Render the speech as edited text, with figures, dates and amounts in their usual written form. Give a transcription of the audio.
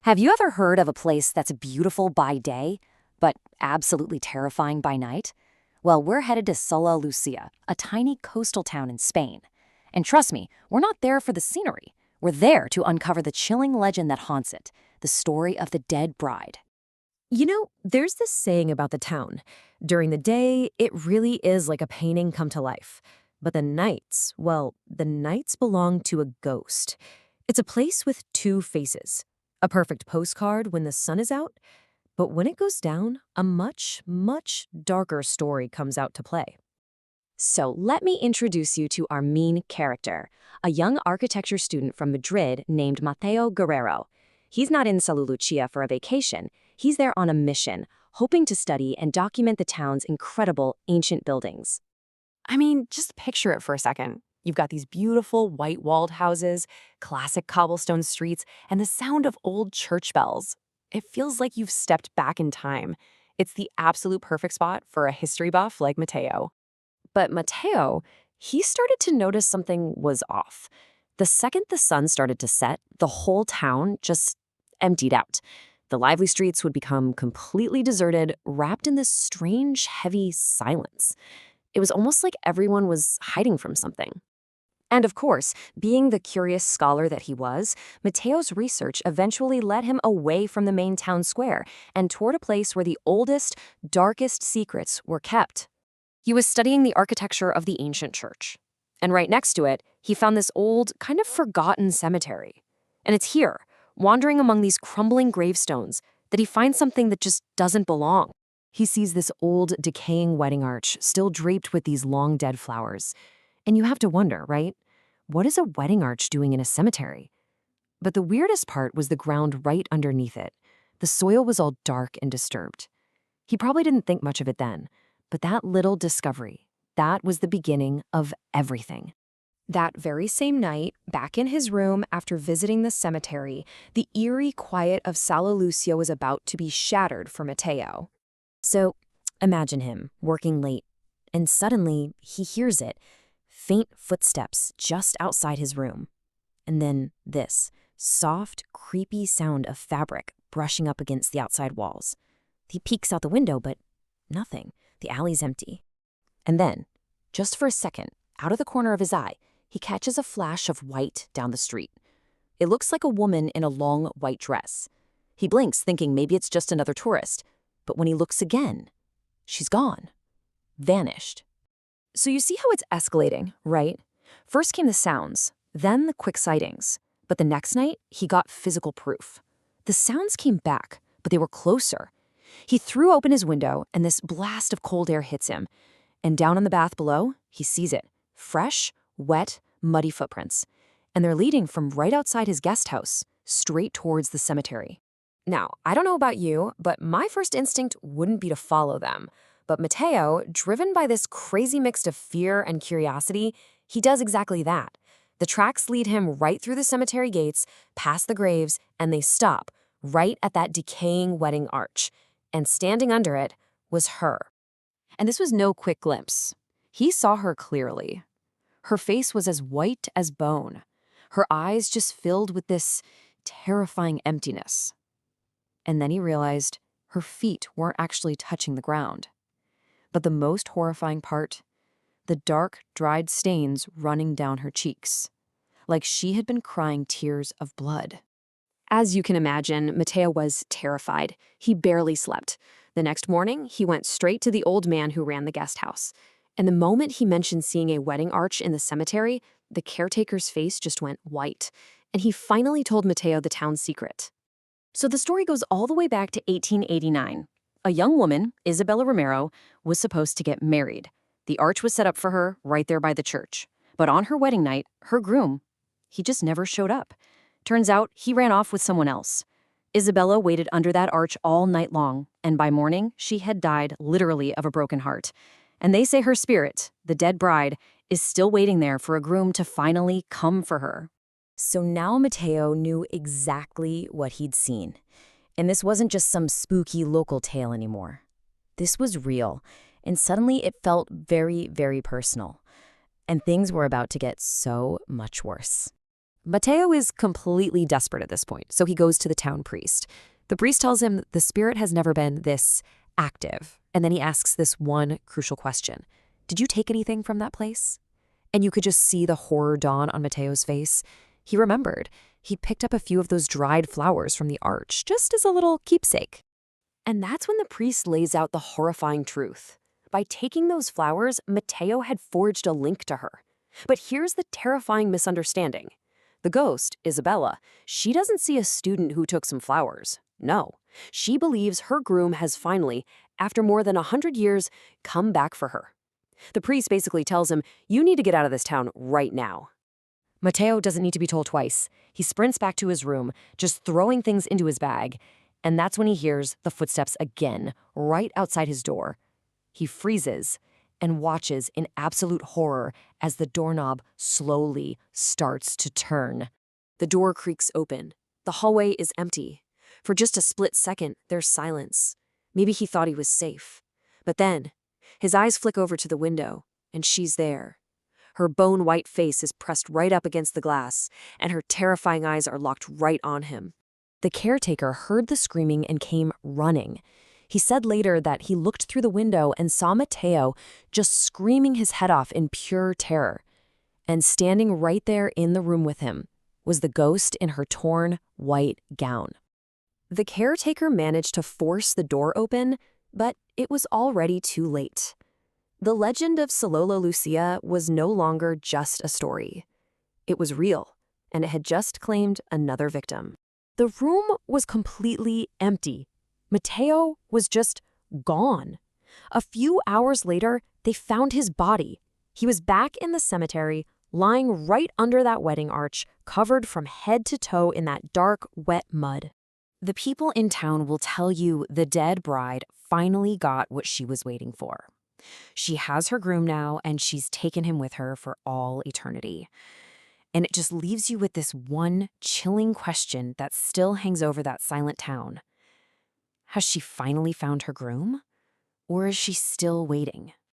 Have you ever heard of a place that's beautiful by day, but absolutely terrifying by night? Well, we're headed to Salo Lucia, a tiny coastal town in Spain. And trust me, we're not there for the scenery. We're there to uncover the chilling legend that haunts it, the story of the dead bride. There's this saying about the town. During the day, it really is like a painting come to life. But the nights, well, the nights belong to a ghost. It's a place with two faces. A perfect postcard when the sun is out, but when it goes down, a much, much darker story comes out to play. So let me introduce you to our main character, a young architecture student from Madrid named Mateo Guerrero. He's not in Salo Lucia for a vacation. He's there on a mission, hoping to study and document the town's incredible ancient buildings. I mean, just picture it for a second. You've got these beautiful white-walled houses, classic cobblestone streets, and the sound of old church bells. It feels like you've stepped back in time. It's the absolute perfect spot for a history buff like Mateo. But Mateo, he started to notice something was off. The second the sun started to set, the whole town just emptied out. The lively streets would become completely deserted, wrapped in this strange, heavy silence. It was almost like everyone was hiding from something. And of course, being the curious scholar that he was, Mateo's research eventually led him away from the main town square and toward a place where the oldest, darkest secrets were kept. He was studying the architecture of the ancient church. And right next to it, he found this old, kind of forgotten cemetery. And it's here, wandering among these crumbling gravestones, that he finds something that just doesn't belong. He sees this old, decaying wedding arch still draped with these long dead flowers. And you have to wonder, right? What is a wedding arch doing in a cemetery? But the weirdest part was the ground right underneath it. The soil was all dark and disturbed. He probably didn't think much of it then, but that little discovery, that was the beginning of everything. That very same night, back in his room after visiting the cemetery, the eerie quiet of Salo Lucia was about to be shattered for Mateo. So imagine him working late, and suddenly he hears it. Faint footsteps just outside his room. And then this soft, creepy sound of fabric brushing up against the outside walls. He peeks out the window, but nothing. The alley's empty. And then, just for a second, out of the corner of his eye, he catches a flash of white down the street. It looks like a woman in a long white dress. He blinks, thinking maybe it's just another tourist. But when he looks again, she's gone. Vanished. So you see how it's escalating, right? First came the sounds, then the quick sightings. But the next night, he got physical proof. The sounds came back, but they were closer. He threw open his window, and this blast of cold air hits him. And down on the path below, he sees it. Fresh, wet, muddy footprints. And they're leading from right outside his guest house, straight towards the cemetery. Now, I don't know about you, but my first instinct wouldn't be to follow them. But Mateo, driven by this crazy mix of fear and curiosity, he does exactly that. The tracks lead him right through the cemetery gates, past the graves, and they stop right at that decaying wedding arch. And standing under it was her. And this was no quick glimpse. He saw her clearly. Her face was as white as bone. Her eyes just filled with this terrifying emptiness. And then he realized her feet weren't actually touching the ground. But the most horrifying part, the dark, dried stains running down her cheeks, like she had been crying tears of blood. As you can imagine, Mateo was terrified. He barely slept. The next morning, he went straight to the old man who ran the guest house. And the moment he mentioned seeing a wedding arch in the cemetery, the caretaker's face just went white. And he finally told Mateo the town's secret. So the story goes all the way back to 1889. A young woman, Isabella Romero, was supposed to get married. The arch was set up for her right there by the church. But on her wedding night, her groom, he just never showed up. Turns out he ran off with someone else. Isabella waited under that arch all night long, and by morning, she had died literally of a broken heart. And they say her spirit, the dead bride, is still waiting there for a groom to finally come for her. So now Mateo knew exactly what he'd seen. And this wasn't just some spooky local tale anymore. This was real, and suddenly it felt very, very personal. And things were about to get so much worse. Mateo is completely desperate at this point, so he goes to the town priest. The priest tells him that the spirit has never been this active, and then he asks this one crucial question. Did you take anything from that place? And you could just see the horror dawn on Mateo's face. He remembered. He picked up a few of those dried flowers from the arch, just as a little keepsake. And that's when the priest lays out the horrifying truth. By taking those flowers, Mateo had forged a link to her. But here's the terrifying misunderstanding. The ghost, Isabella, she doesn't see a student who took some flowers. No, she believes her groom has finally, after more than 100 years, come back for her. The priest basically tells him, you need to get out of this town right now. Mateo doesn't need to be told twice. He sprints back to his room, just throwing things into his bag. And that's when he hears the footsteps again, right outside his door. He freezes and watches in absolute horror as the doorknob slowly starts to turn. The door creaks open. The hallway is empty. For just a split second, there's silence. Maybe he thought he was safe. But then, his eyes flick over to the window, and she's there. Her bone-white face is pressed right up against the glass, and her terrifying eyes are locked right on him. The caretaker heard the screaming and came running. He said later that he looked through the window and saw Mateo just screaming his head off in pure terror. And standing right there in the room with him was the ghost in her torn white gown. The caretaker managed to force the door open, but it was already too late. The legend of Salo Lucia was no longer just a story. It was real, and it had just claimed another victim. The room was completely empty. Mateo was just gone. A few hours later, they found his body. He was back in the cemetery, lying right under that wedding arch, covered from head to toe in that dark, wet mud. The people in town will tell you the dead bride finally got what she was waiting for. She has her groom now, and she's taken him with her for all eternity. And it just leaves you with this one chilling question that still hangs over that silent town. Has she finally found her groom? Or is she still waiting?